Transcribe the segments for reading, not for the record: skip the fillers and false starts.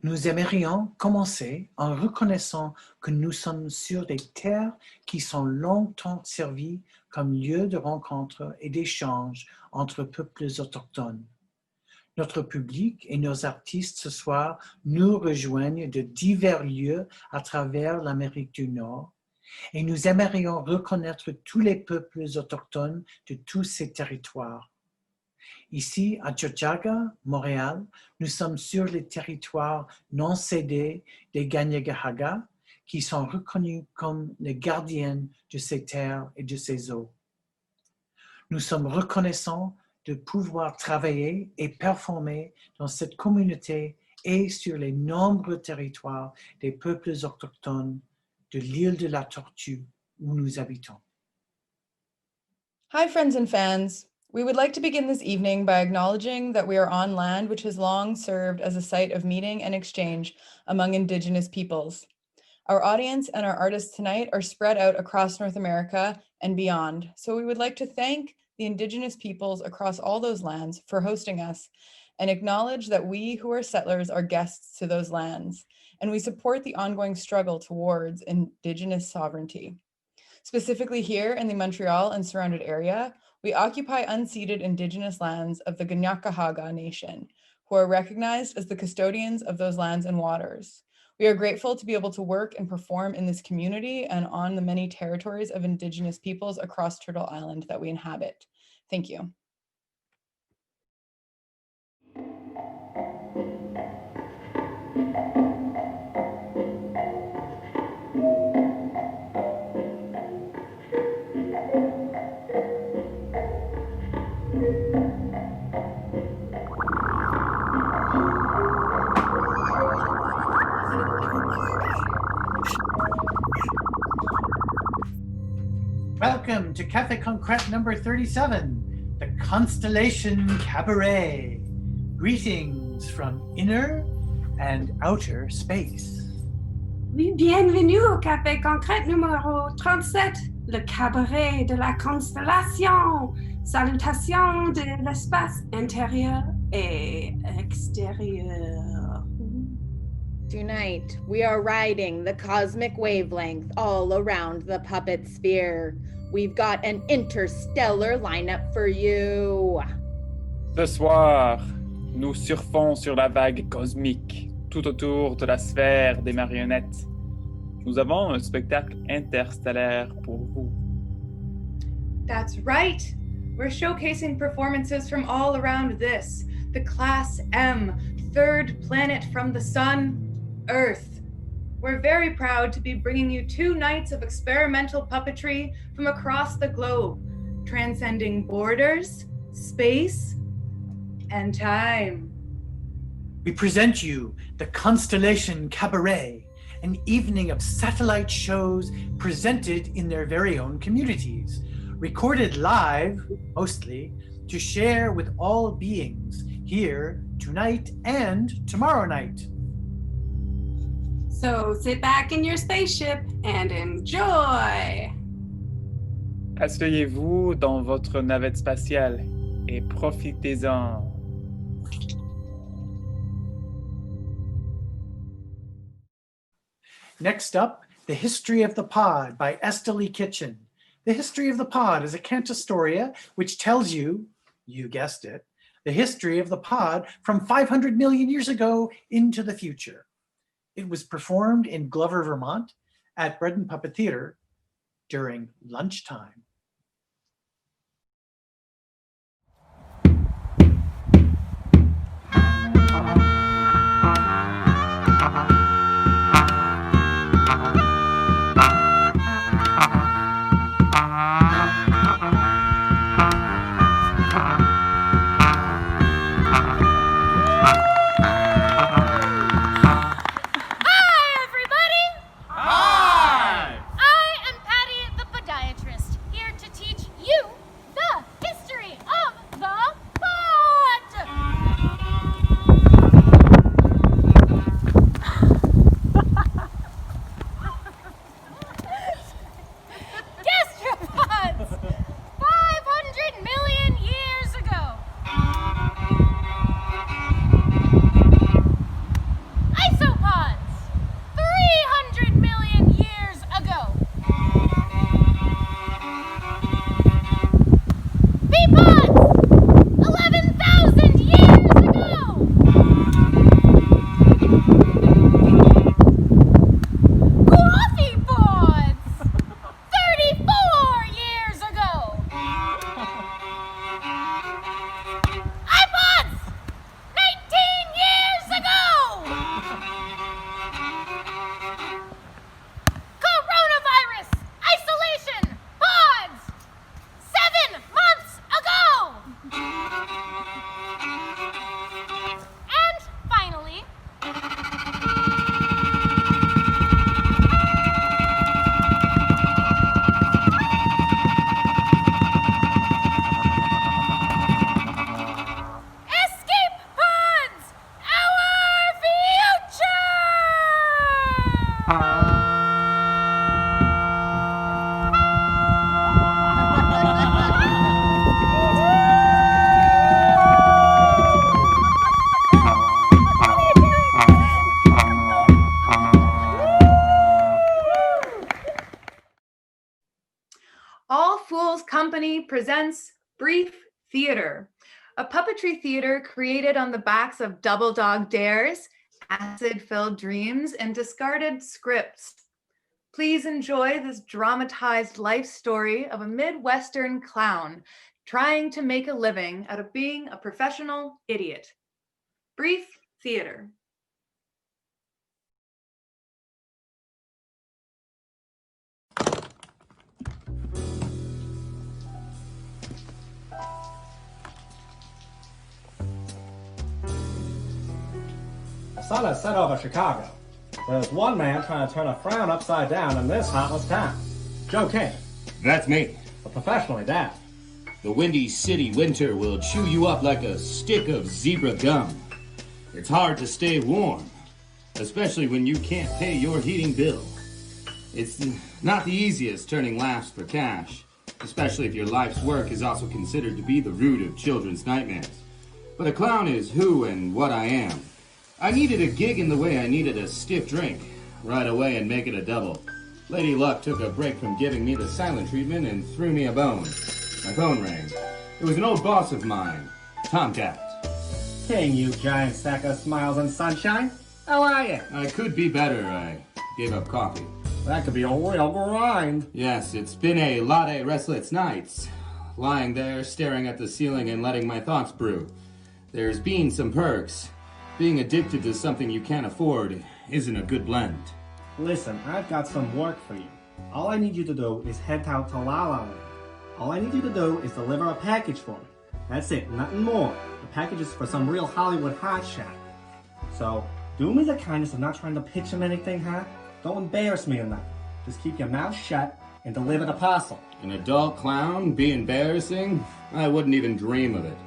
Nous aimerions commencer en reconnaissant que nous sommes sur des terres qui sont longtemps servies comme lieu de rencontre et d'échange entre peuples autochtones. Notre public et nos artistes ce soir nous rejoignent de divers lieux à travers l'Amérique du Nord et nous aimerions reconnaître tous les peuples autochtones de tous ces territoires. Ici, à Tiohtià:ke, Montréal, nous sommes sur les territoires non cédés des Kanien'kehá:ka, qui sont reconnus comme les gardiennes de ces terres et de ces eaux. Nous sommes reconnaissants de pouvoir travailler et performer dans cette communauté et sur les nombreux territoires des peuples autochtones de l'île de la Tortue où nous habitons. Hi, friends and fans. We would like to begin this evening by acknowledging that we are on land which has long served as a site of meeting and exchange among Indigenous peoples. Our audience and our artists tonight are spread out across North America and beyond, so we would like to thank the Indigenous peoples across all those lands for hosting us and acknowledge that we who are settlers are guests to those lands, and we support the ongoing struggle towards Indigenous sovereignty. Specifically here in the Montreal and surrounded area, we occupy unceded Indigenous lands of the Kanien'kehá:ka Nation, who are recognized as the custodians of those lands and waters. We are grateful to be able to work and perform in this community and on the many territories of Indigenous peoples across Turtle Island that we inhabit. Thank you. Welcome to Café Concret number 37, the Constellation Cabaret. Greetings from inner and outer space. Oui, bienvenue au Café Concret numéro 37, le cabaret de la constellation. Salutations de l'espace intérieur et extérieur. Tonight, we are riding the cosmic wavelength all around the puppet sphere. We've got an interstellar lineup for you. Ce soir, nous surfons sur la vague cosmique, tout autour de la sphère des marionnettes. Nous avons un spectacle interstellaire pour vous. That's right. We're showcasing performances from all around this, the Class M, third planet from the sun, Earth. We're very proud to be bringing you 2 nights of experimental puppetry from across the globe, transcending borders, space, and time. We present you the Constellation Cabaret, an evening of satellite shows presented in their very own communities, recorded live, mostly, to share with all beings here tonight and tomorrow night. So sit back in your spaceship and enjoy! Asseyez-vous dans votre navette spatiale et profitez-en. Next up, The History of the Pod by Esteli Kitchen. The History of the Pod is a cantastoria which tells you, you guessed it, the history of the pod from 500 million years ago into the future. It was performed in Glover, Vermont at Bread and Puppet Theater during lunchtime. Here Company presents Brief Theater, a puppetry theater created on the backs of double dog dares, acid-filled dreams, and discarded scripts. Please enjoy this dramatized life story of a Midwestern clown trying to make a living out of being a professional idiot. Brief Theater. The sun has set over Chicago. There's one man trying to turn a frown upside down in this heartless town. Joe King, That's me. a professionally daft. The Windy City winter will chew you up like a stick of zebra gum. It's hard to stay warm, especially when you can't pay your heating bill. It's not the easiest turning laughs for cash, especially if your life's work is also considered to be the root of children's nightmares. But a clown is who and what I am. I needed a gig in the way I needed a stiff drink. Right away and make it a double. Lady Luck took a break from giving me the silent treatment and threw me a bone. My phone rang. It was an old boss of mine, Tomcat. King, you giant sack of smiles and sunshine. How are you? I could be better. I gave up coffee. That could be a real grind. Yes, it's been a lot of restless nights. Lying there, staring at the ceiling and letting my thoughts brew. There's been some perks. Being addicted to something you can't afford isn't a good blend. Listen, I've got some work for you. All I need you to do is head out to La La Land. All I need you to do is deliver a package for me. That's it, nothing more. The package is for some real Hollywood hotshot. So, do me the kindness of not trying to pitch him anything, huh? Don't embarrass me or nothing. Just keep your mouth shut and deliver the parcel. An adult clown? Be embarrassing? I wouldn't even dream of it.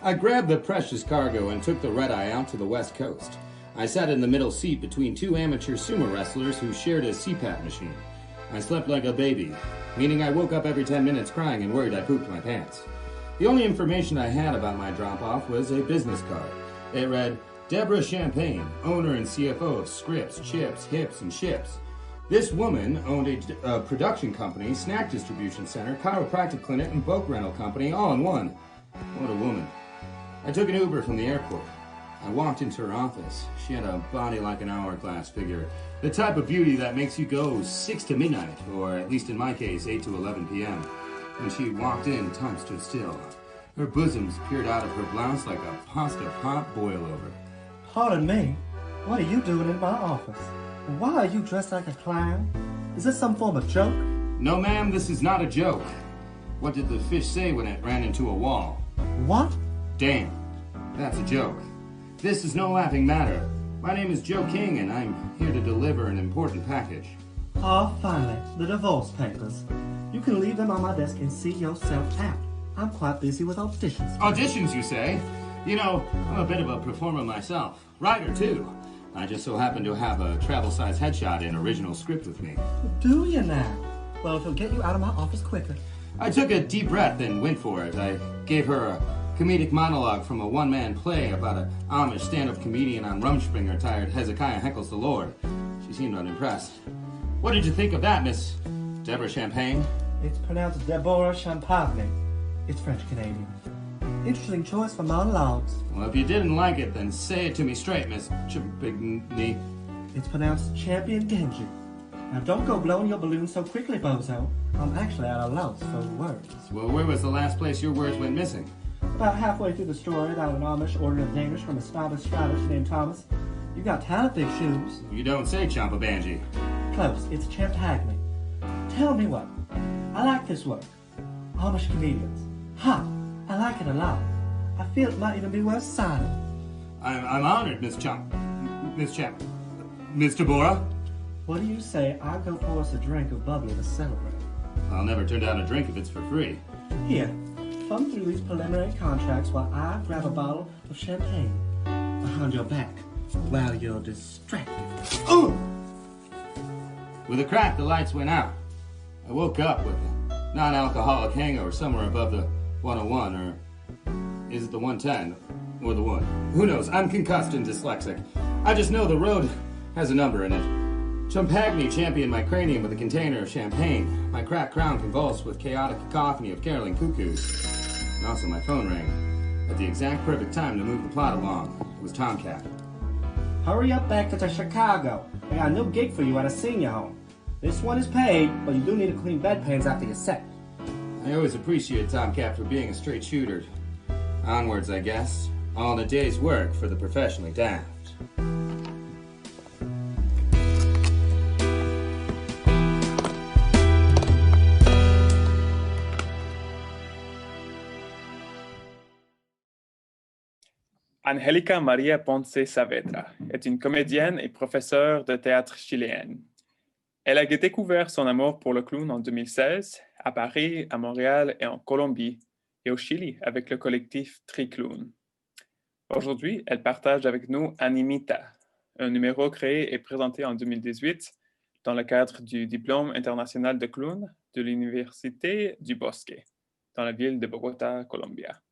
I grabbed the precious cargo and took the red-eye out to the west coast. I sat in the middle seat between two amateur sumo wrestlers who shared a CPAP machine. I slept like a baby, meaning I woke up every 10 minutes crying and worried I pooped my pants. The only information I had about my drop-off was a business card. It read, Deborah Champagne, owner and CFO of Scripts, Chips, Hips, and Ships. This woman owned a production company, snack distribution center, chiropractic clinic, and boat rental company all in one. What a woman. I took an Uber from the airport. I walked into her office. She had a body like an hourglass figure. The type of beauty that makes you go 6 to midnight, or at least in my case, 8 to 11 p.m. When she walked in, time stood still. Her bosoms peered out of her blouse like a pasta pot boil-over. Pardon me, what are you doing in my office? And why are you dressed like a clown? Is this some form of joke? No, ma'am, this is not a joke. What did the fish say when it ran into a wall? What? Damn, that's a joke. This is no laughing matter. My name is Joe King, and I'm here to deliver an important package. Oh, finally, the divorce papers. You can leave them on my desk and see yourself out. I'm quite busy with auditions. Auditions, you say? You know, I'm a bit of a performer myself. Writer, too. I just so happen to have a travel-size headshot and original script with me. Do you now? Well, it'll get you out of my office quicker. I took a deep breath and went for it. I gave her a comedic monologue from a one-man play about an Amish stand-up comedian on Rumspringa tired Hezekiah heckles the Lord. She seemed unimpressed. What did you think of that, Miss Deborah Champagne? It's pronounced Deborah Champagne. It's French-Canadian. Interesting choice for monologues. Well, if you didn't like it, then say it to me straight, Miss Champagne. It's pronounced Champion Genji. Now don't go blowing your balloon so quickly, bozo. I'm actually at a loss for words. Well, where was the last place your words went missing? About halfway through the story about an Amish ordering a Danish from a snobbish Scottish named Thomas. You got talent, big shoes. You don't say, Champabanji. Close, it's Champagne. Tell me what. I like this work. Amish comedians. Ha! I like it a lot. I feel it might even be worth signing. I'm honored, Miss Deborah. What do you say I go pour us a drink of bubbly to celebrate? I'll never turn down a drink if it's for free. Here, thumb through these preliminary contracts while I grab a bottle of champagne behind your back while you're distracted. Ooh! With a crack, the lights went out. I woke up with a non-alcoholic hangover somewhere above the 101, or is it the 110, or the 1? Who knows? I'm concussed and dyslexic. I just know the road has a number in it. Chumpagney championed my cranium with a container of champagne. My cracked crown convulsed with chaotic cacophony of caroling cuckoos. And also my phone rang. At the exact perfect time to move the plot along. It was Tomcat. Hurry up back to Chicago. I got a new gig for you at a senior home. This one is paid, but you do need to clean bedpans after your set. I always appreciated Tomcat for being a straight shooter. Onwards, I guess. All in a day's work for the professionally daft. Angelica Maria Ponce Saavedra est une comédienne et professeure de théâtre chiléenne. Elle a découvert son amour pour le clown en 2016, à Paris, à Montréal et en Colombie, et au Chili avec le collectif Triclown. Aujourd'hui, elle partage avec nous Animita, un numéro créé et présenté en 2018 dans le cadre du diplôme international de clown de l'Université du Bosque, dans la ville de Bogota, Colombia.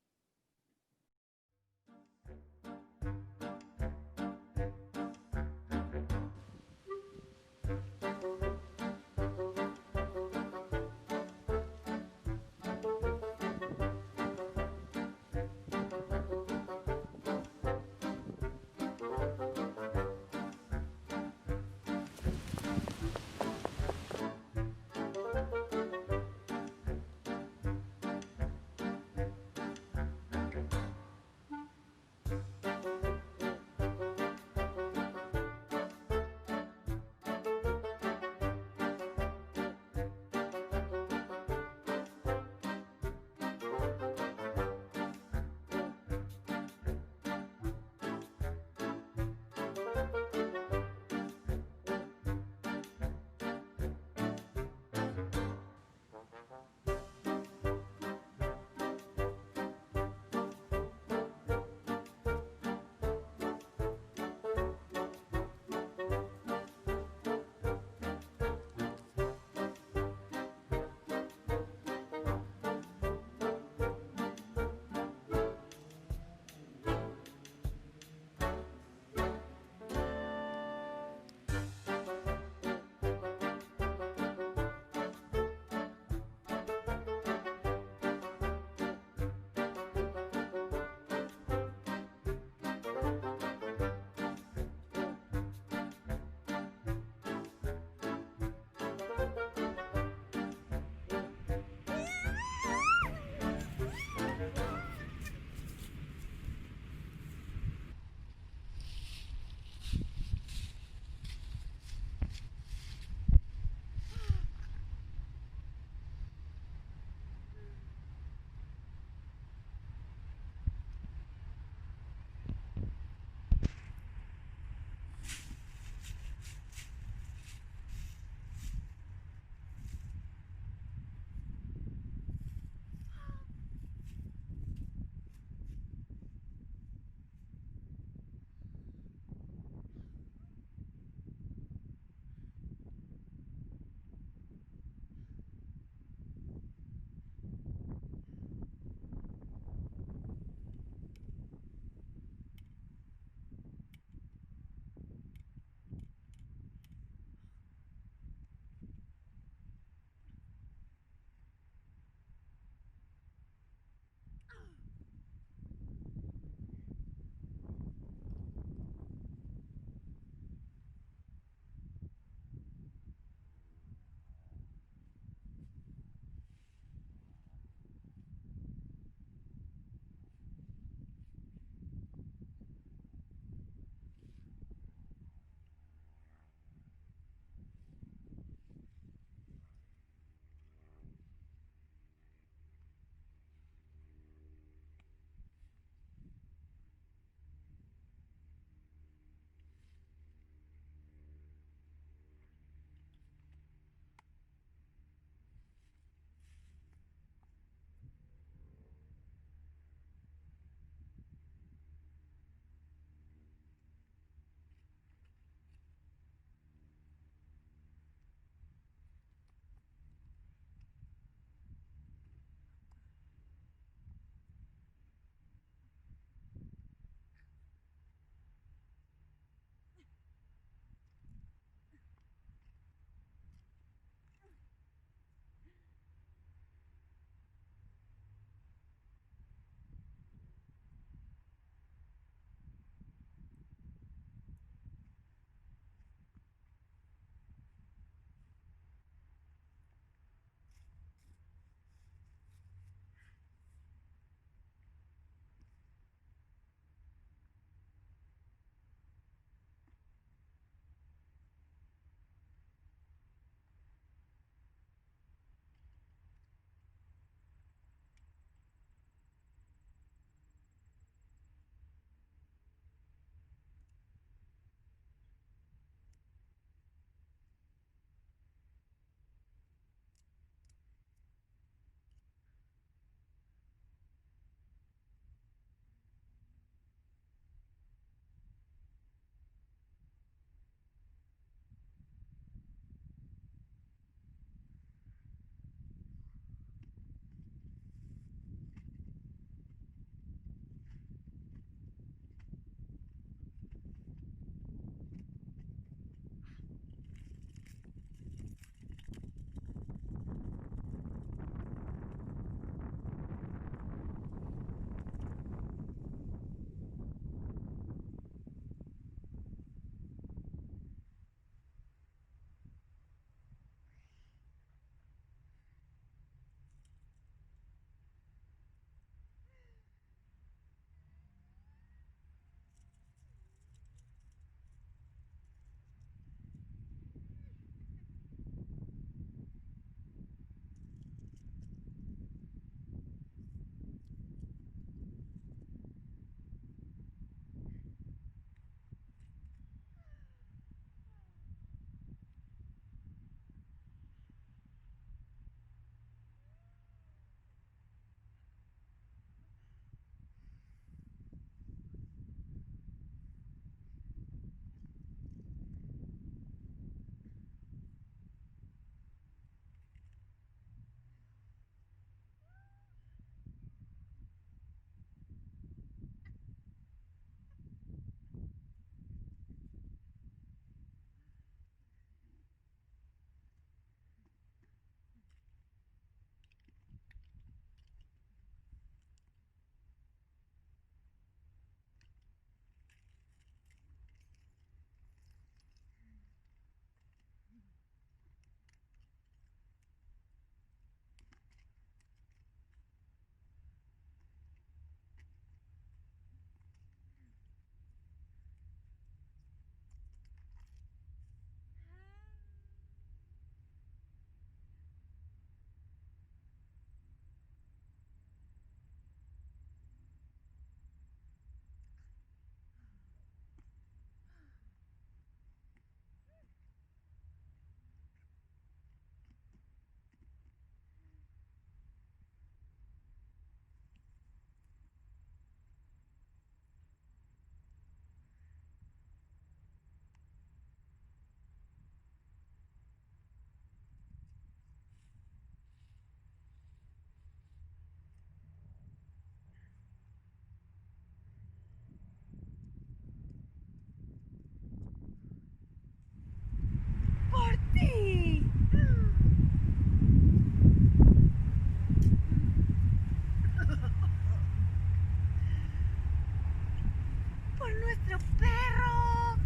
nuestro perro!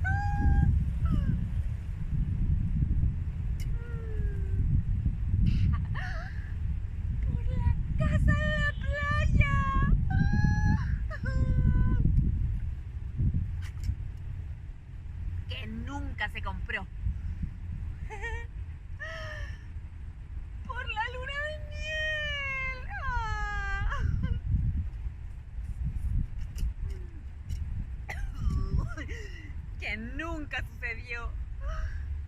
¡Por la casa en la playa! Que nunca se compró. ¡Por la luna de miel! Que nunca sucedió.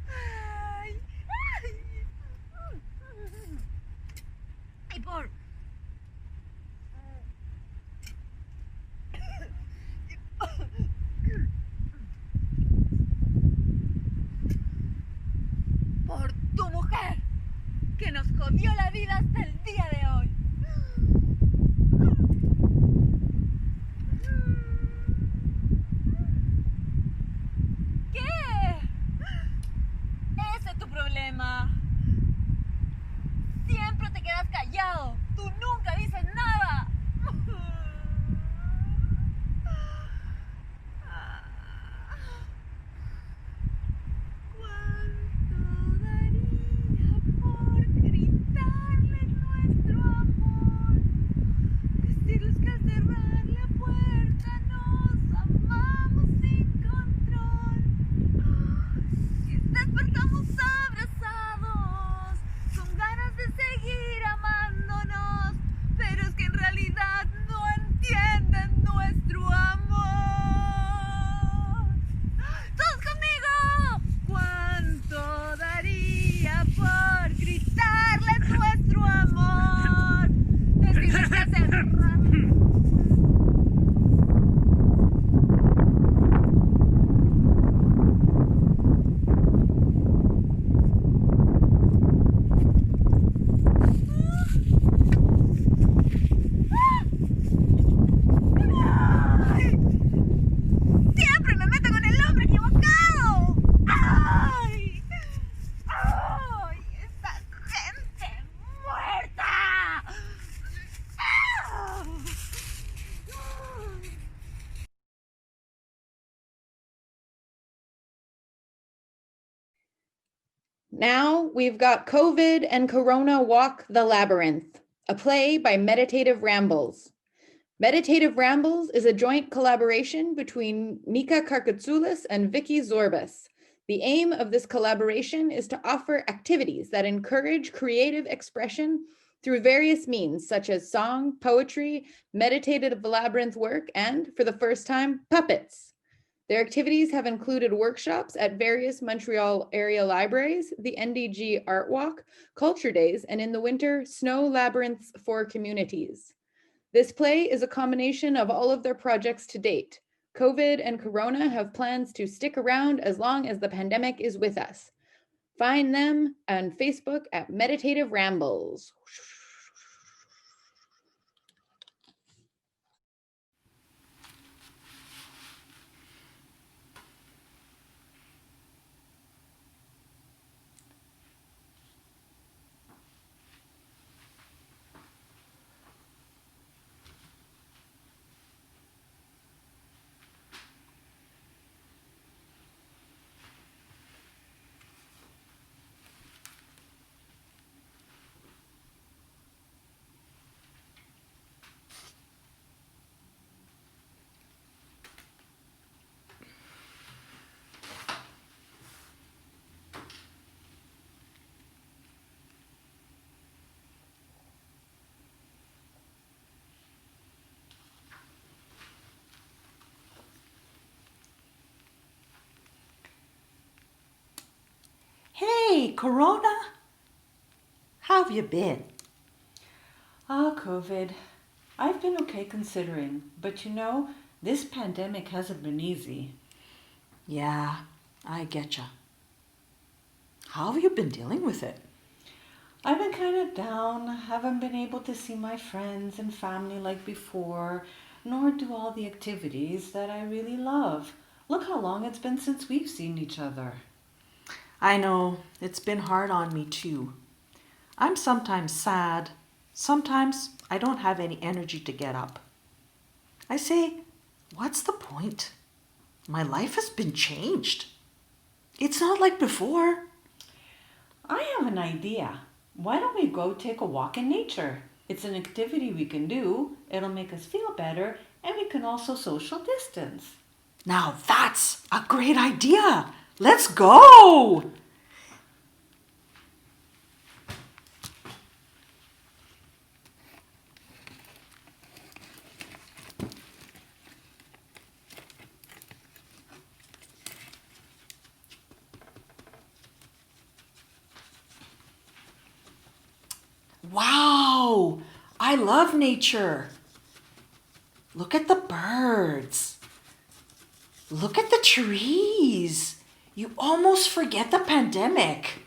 Ay, ay. Y por tu mujer, que nos jodió la vida hasta el día de hoy. ¿Qué? Ese es tu problema. Siempre te quedas callado. Tú nunca dices nada. ¿Cuánto daría por gritarles nuestro amor? Decirles que al cerrar la puerta nos amamos sin control. Y despertamos abrazados, con ganas de seguir amándonos, pero es que en realidad no entienden nuestro amor. ¡Todos conmigo! ¿Cuánto daría por gritarles nuestro amor? Decirles que al cerrar... ¡Ay! ¡Siempre me meto con el hombre equivocado! ¡Ay! ¡Ay! ¡Esta gente muerta! ¡Ah! Now we've got COVID and Corona Walk the Labyrinth, a play by Meditative Rambles. Meditative Rambles is a joint collaboration between Nika Karkatsoulis and Vicky Zorbas. The aim of this collaboration is to offer activities that encourage creative expression through various means, such as song, poetry, meditative labyrinth work, and, for the first time, puppets. Their activities have included workshops at various Montreal area libraries, the NDG Art Walk, Culture Days, and in the winter, Snow Labyrinths for Communities. This play is a combination of all of their projects to date. COVID and Corona have plans to stick around as long as the pandemic is with us. Find them on Facebook at Meditative Rambles. Hey, Corona! How have you been? Ah, COVID. I've been okay considering, but you know, this pandemic hasn't been easy. Yeah, I getcha. How have you been dealing with it? I've been kind of down, haven't been able to see my friends and family like before, nor do all the activities that I really love. Look how long it's been since we've seen each other. I know, it's been hard on me too. I'm sometimes sad. Sometimes I don't have any energy to get up. I say, what's the point? my life has been changed. It's not like before. I have an idea. Why don't we go take a walk in nature? It's an activity we can do. It'll make us feel better, and we can also social distance. Now that's a great idea. Let's go. Wow, I love nature. Look at the birds. Look at the trees. You almost forget the pandemic.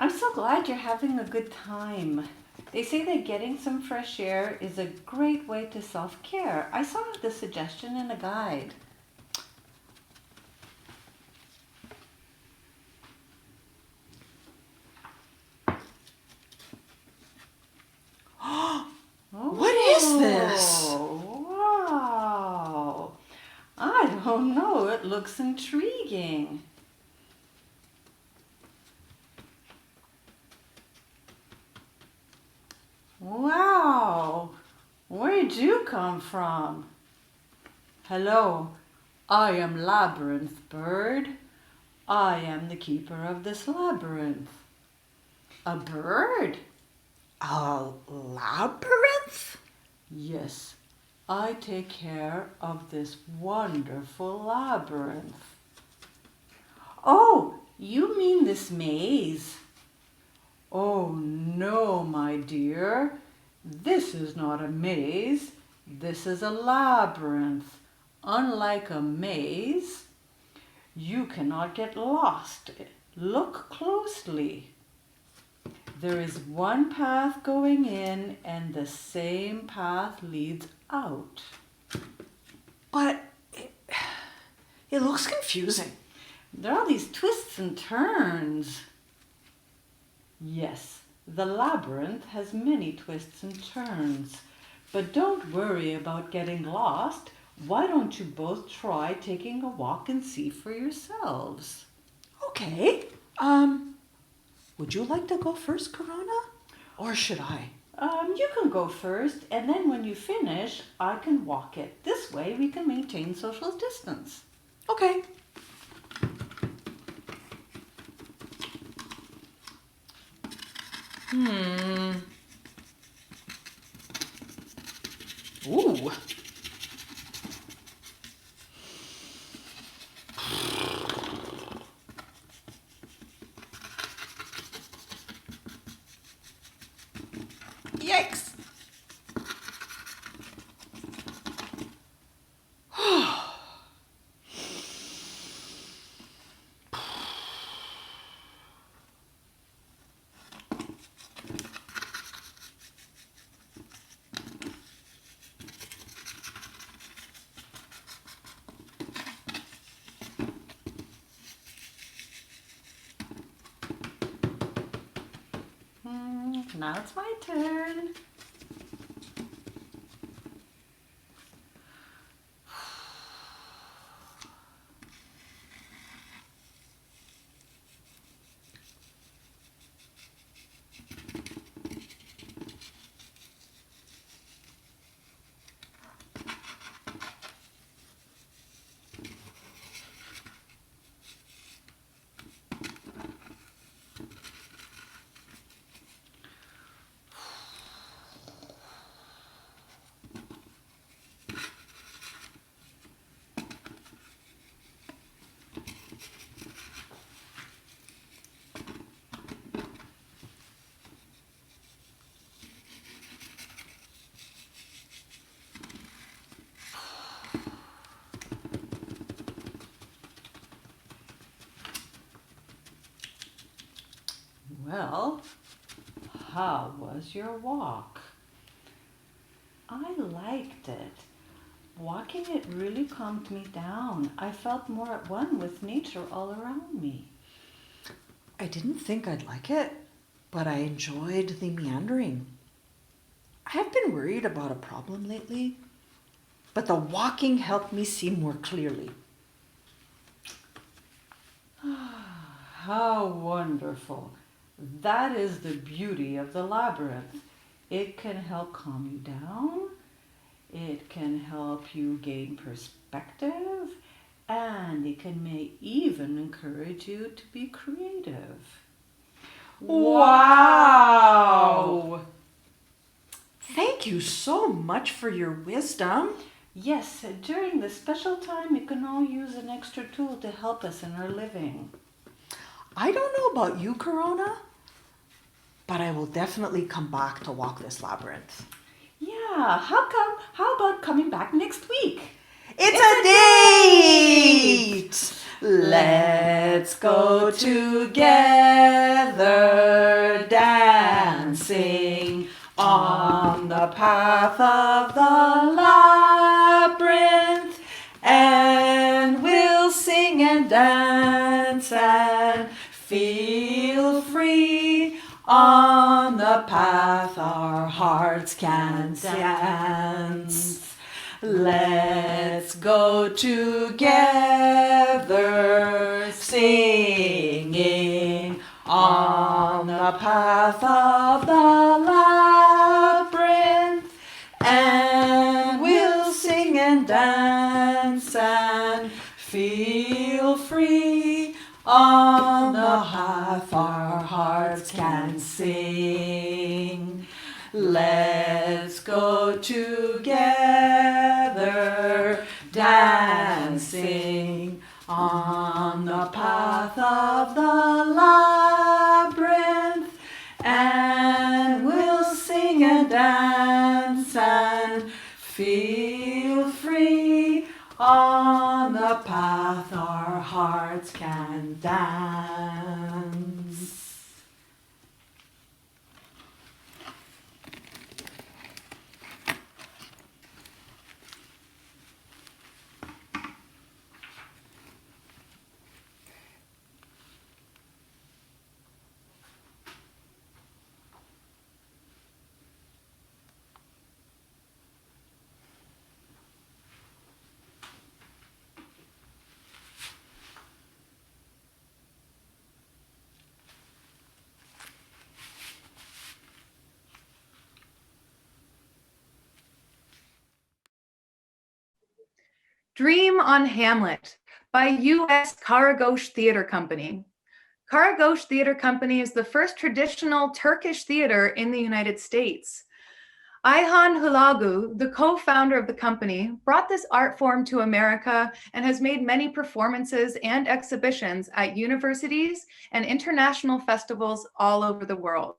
I'm so glad you're having a good time. They say that getting some fresh air is a great way to self-care. I saw the suggestion in a guide. What is this? Wow. I don't know. It looks intriguing. Wow. Where'd you come from? Hello. I am Labyrinth Bird. I am the keeper of this labyrinth. A bird? A labyrinth? Yes, I take care of this wonderful labyrinth. Oh, you mean this maze? Oh no, my dear. This is not a maze. This is a labyrinth. Unlike a maze, you cannot get lost. Look closely. There is one path going in and the same path leads out. But it looks confusing. There are these twists and turns. Yes, the labyrinth has many twists and turns. But don't worry about getting lost. Why don't you both try taking a walk and see for yourselves? Okay. Would you like to go first, Corona? Or should I? You can go first, and then when you finish, I can walk it. This way we can maintain social distance. Okay. Ooh. Yikes. Now it's my turn. Well, how was your walk? I liked it. Walking it really calmed me down. I felt more at one with nature all around me. I didn't think I'd like it, but I enjoyed the meandering. I have been worried about a problem lately, but the walking helped me see more clearly. How wonderful. That is the beauty of the labyrinth. It can help calm you down. It can help you gain perspective. And it may even encourage you to be creative. Wow! Thank you so much for your wisdom. Yes, during this special time, we can all use an extra tool to help us in our living. I don't know about you, Corona, but I will definitely come back to walk this labyrinth. Yeah, how about coming back next week? It's a date! Let's go together dancing on the path of the labyrinth, and we'll sing and dance and feel free on the path our hearts can dance. Let's go together singing on the path of the labyrinth, and we'll sing and dance and feel free on the path our hearts can sing. Let's go together dancing on the path of the labyrinth, and we'll sing and dance and feel free on the path our hearts can dance. Dream on Hamlet by U.S. Karagoz Theater Company. Karagoz Theater Company is the first traditional Turkish theater in the United States. Ayhan Hulagu, the co-founder of the company, brought this art form to America and has made many performances and exhibitions at universities and international festivals all over the world.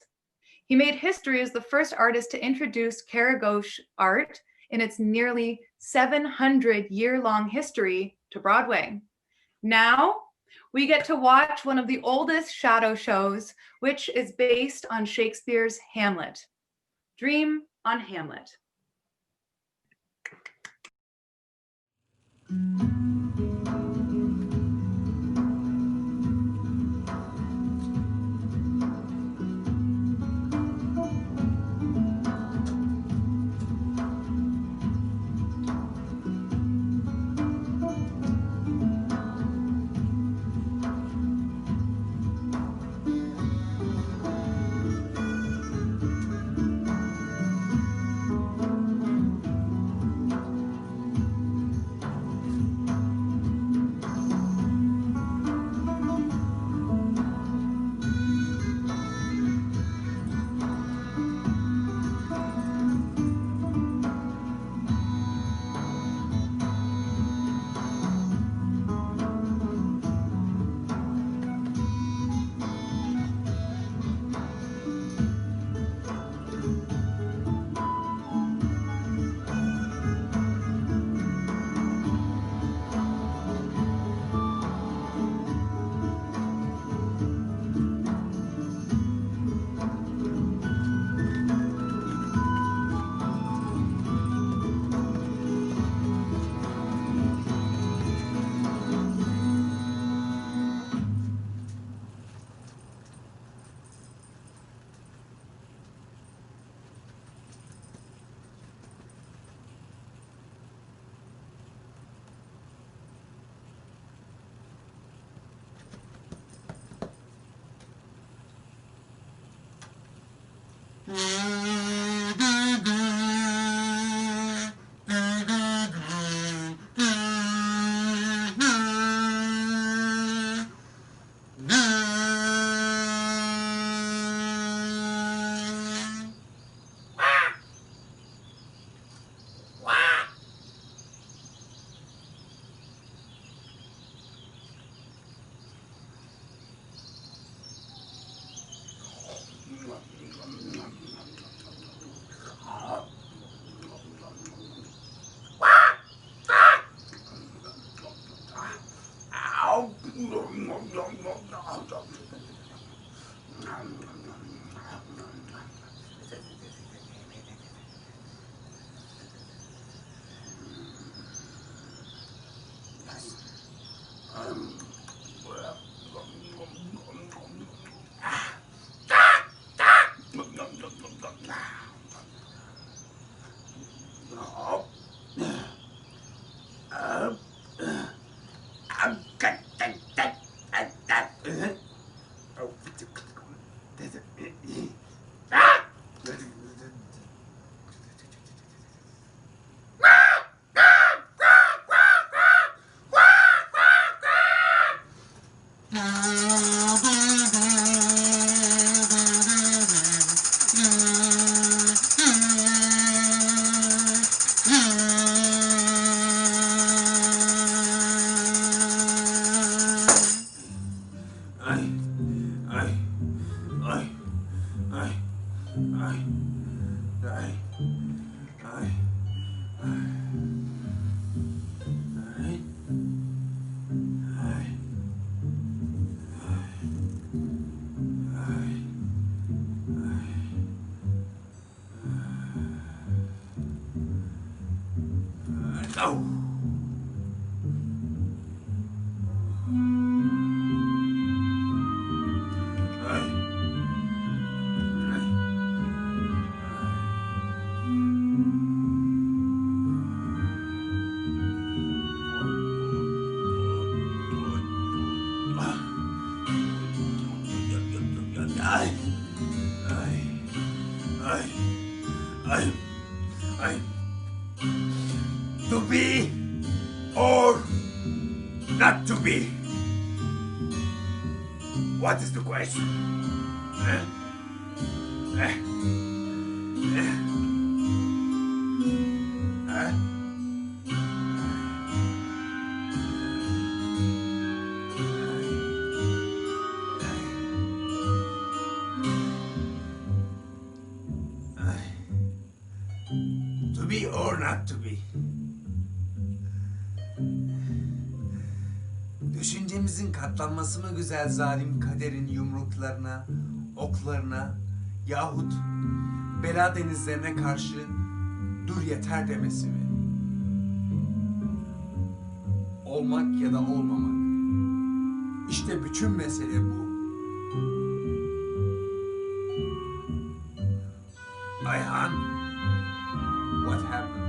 He made history as the first artist to introduce Karagoz art in its nearly 700-year-long history to Broadway. Now, we get to watch one of the oldest shadow shows, which is based on Shakespeare's Hamlet. Dream on Hamlet. or not to be? What is the question? To be or not to be? Düşüncemizin katlanması mı güzel zalim kaderin yumruklarına, oklarına yahut bela denizlerine karşı dur yeter demesi mi? Olmak ya da olmamak. İşte bütün mesele bu. Ayhan, what happened?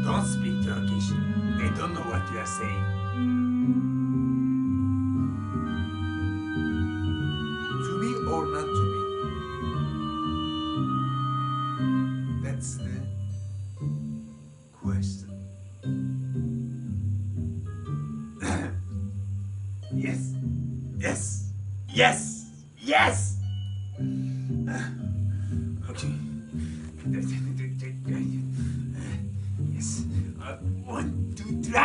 Don't speak Turkish. They don't know what you are saying. To be or not to be? That's the question. Yes, yes, yes, yes! Okay. Yes. 1, 2, 3.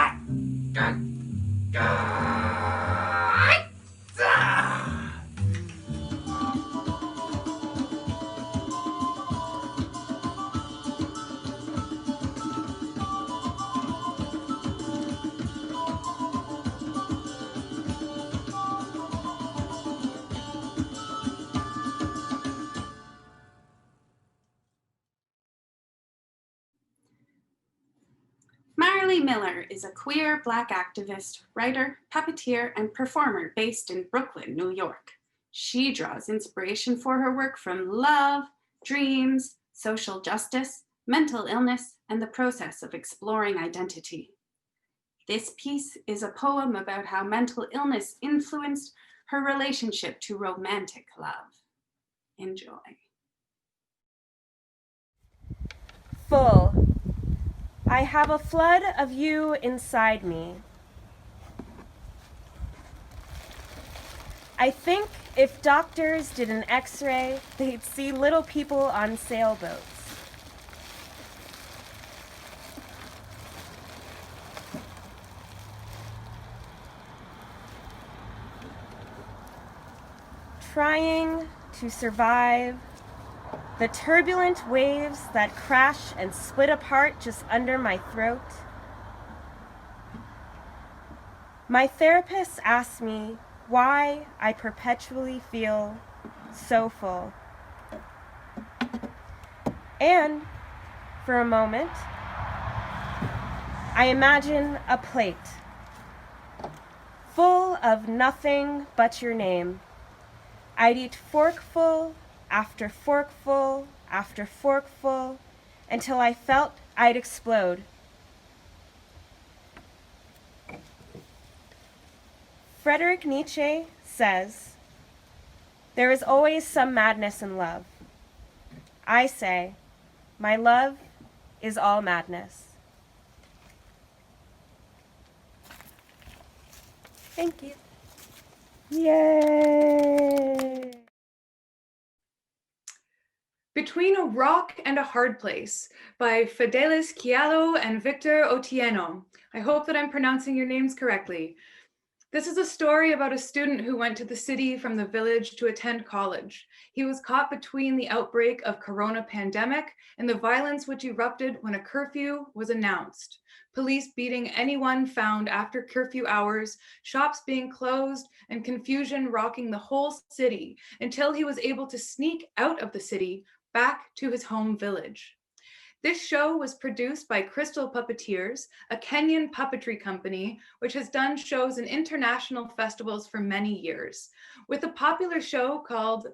Marlee Miller is a queer Black activist, writer, puppeteer, and performer based in Brooklyn, New York. She draws inspiration for her work from love, dreams, social justice, mental illness, and the process of exploring identity. This piece is a poem about how mental illness influenced her relationship to romantic love. Enjoy. Full. I have a flood of you inside me. I think if doctors did an X-ray, they'd see little people on sailboats. Trying to survive the turbulent waves that crash and split apart just under my throat. My therapist asked me why I perpetually feel so full. And for a moment, I imagine a plate full of nothing but your name. I'd eat forkful after forkful after forkful until I felt I'd explode. Friedrich Nietzsche says, "There is always some madness in love." I say, my love is all madness. Thank you. Yay! Between a Rock and a Hard Place by Fedelis, Kyalo, and Victor Otieno. I hope that I'm pronouncing your names correctly. This is a story about a student who went to the city from the village to attend college. He was caught between the outbreak of corona pandemic and the violence which erupted when a curfew was announced. Police beating anyone found after curfew hours, shops being closed, and confusion rocking the whole city until he was able to sneak out of the city back to his home village. This show was produced by Crystal Puppeteers, a Kenyan puppetry company, which has done shows in international festivals for many years. With a popular show called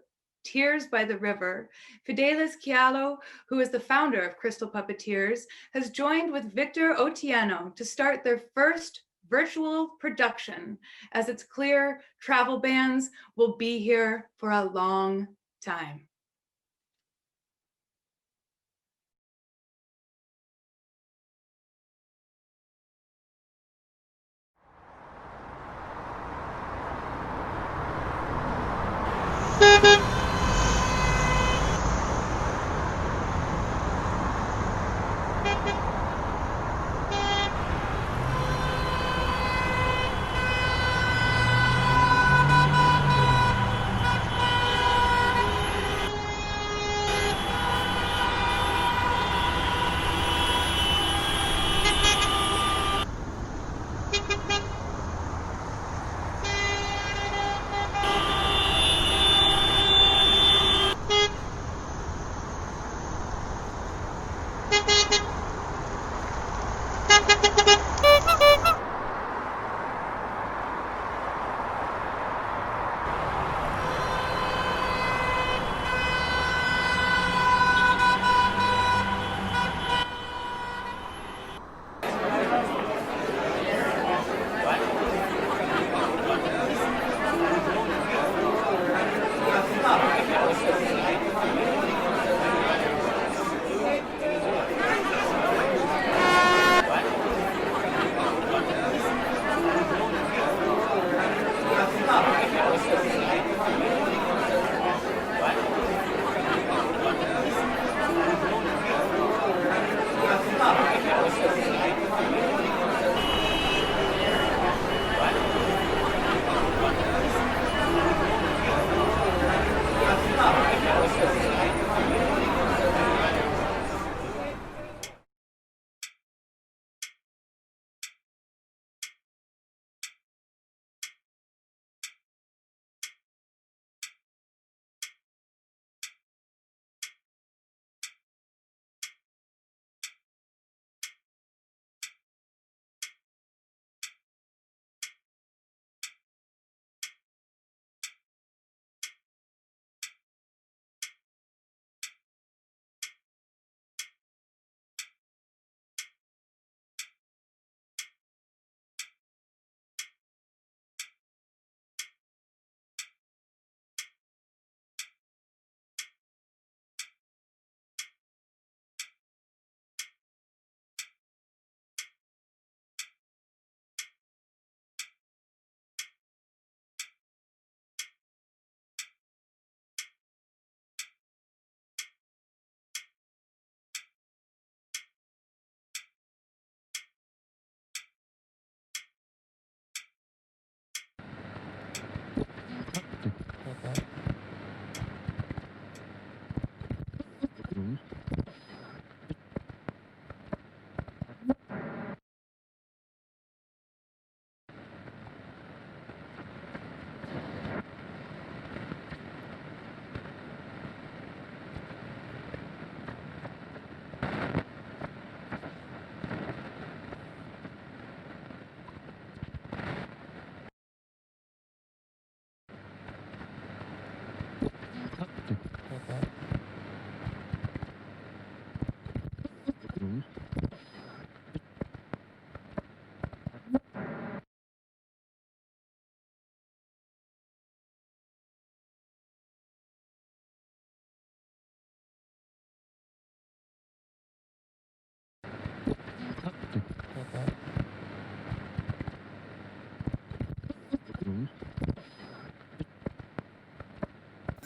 Tears by the River, Fedelis Kyalo, who is the founder of Crystal Puppeteers, has joined with Victor Otieno to start their first virtual production, as it's clear travel bans will be here for a long time.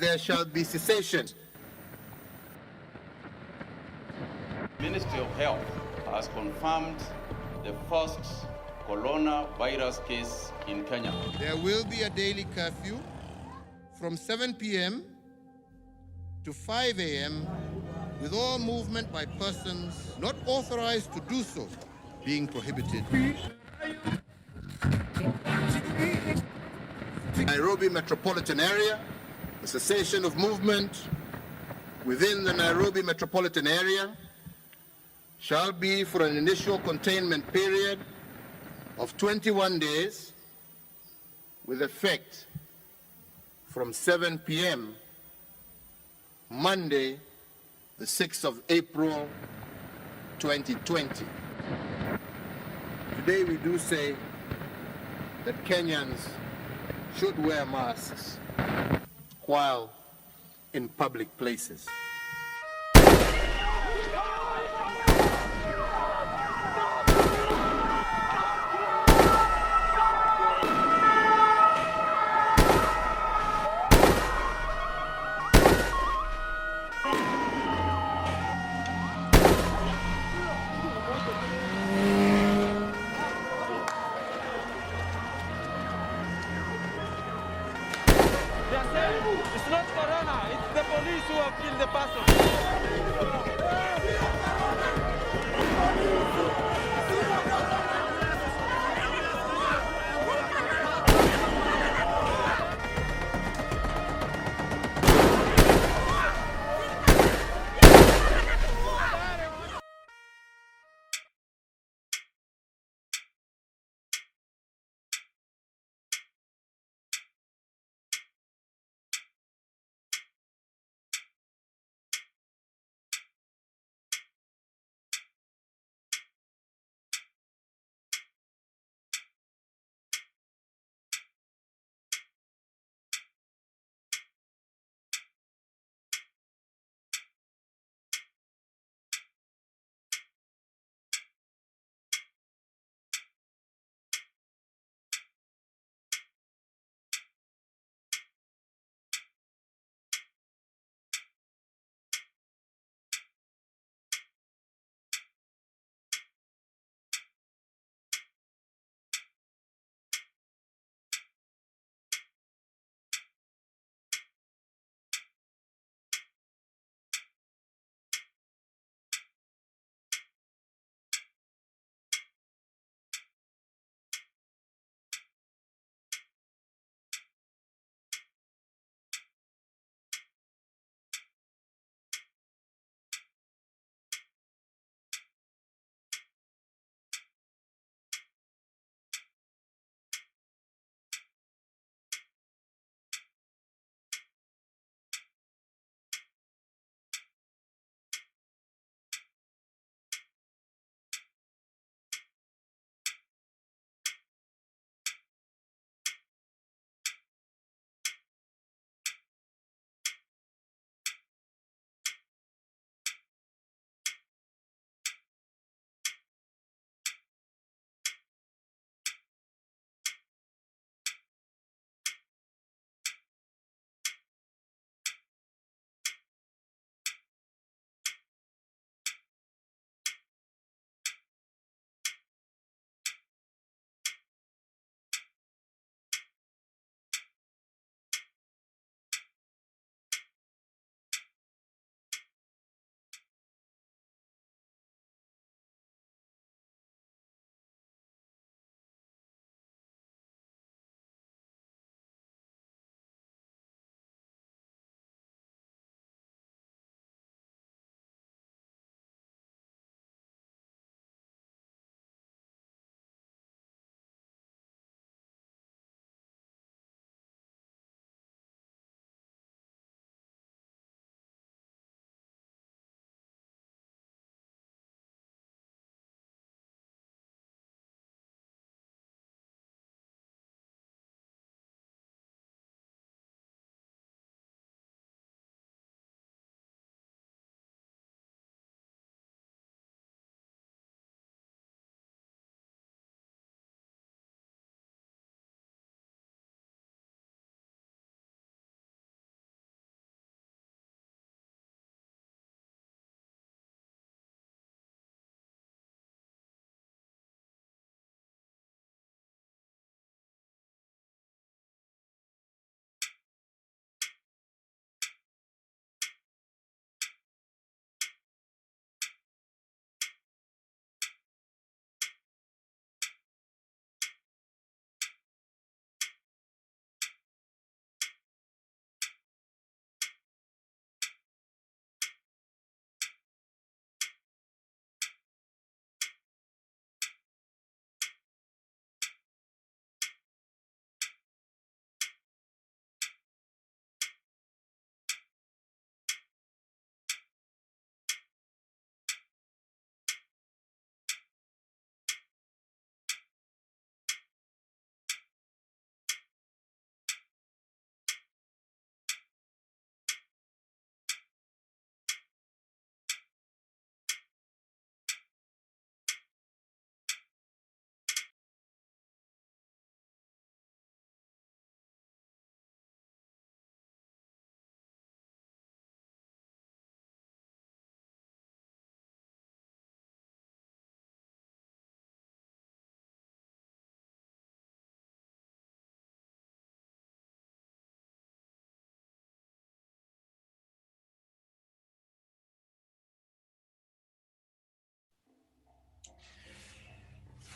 there shall be cessation. Ministry of Health has confirmed the first coronavirus case in Kenya. There will be a daily curfew from 7 p.m. to 5 a.m. with all movement by persons not authorized to do so being prohibited. Nairobi metropolitan area, the cessation of movement within the Nairobi metropolitan area shall be for an initial containment period of 21 days with effect from 7 p.m. Monday, the 6th of April, 2020. Today we do say that Kenyans should wear masks while in public places. It's not Corona, it's the police who have killed the person.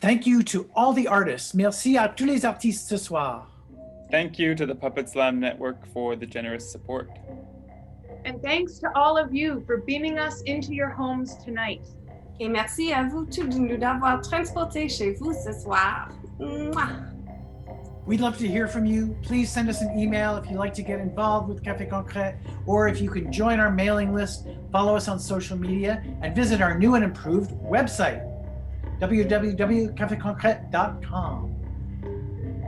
Thank you to all the artists. Merci à tous les artistes ce soir. Thank you to the Puppet Slam Network for the generous support. And thanks to all of you for beaming us into your homes tonight. Et merci à vous tous de nous avoir transportés chez vous ce soir. Mwah. We'd love to hear from you. Please send us an email if you'd like to get involved with Café Concret, or if you can join our mailing list, follow us on social media, and visit our new and improved website, www.cafeconcret.com.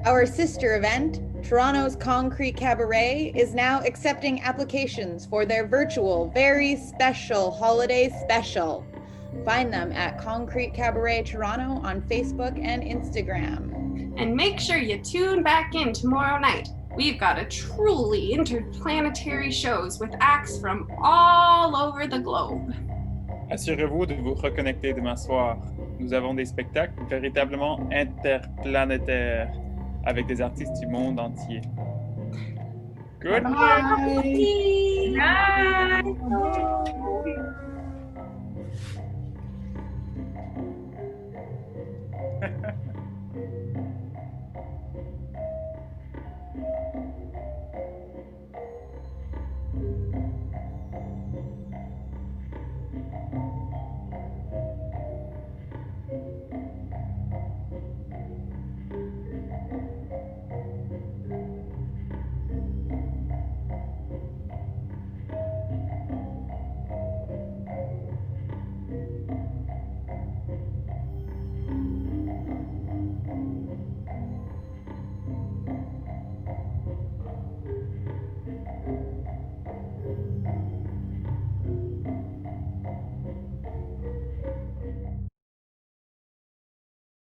Our sister event, Toronto's Concrete Cabaret, is now accepting applications for their virtual, very special holiday special. Find them at Concrete Cabaret Toronto on Facebook and Instagram. And make sure you tune back in tomorrow night. We've got a truly interplanetary shows with acts from all over the globe. Assurez-vous de vous reconnecter demain soir. Nous avons des spectacles véritablement interplanétaires avec des artistes du monde entier. Good night. Night.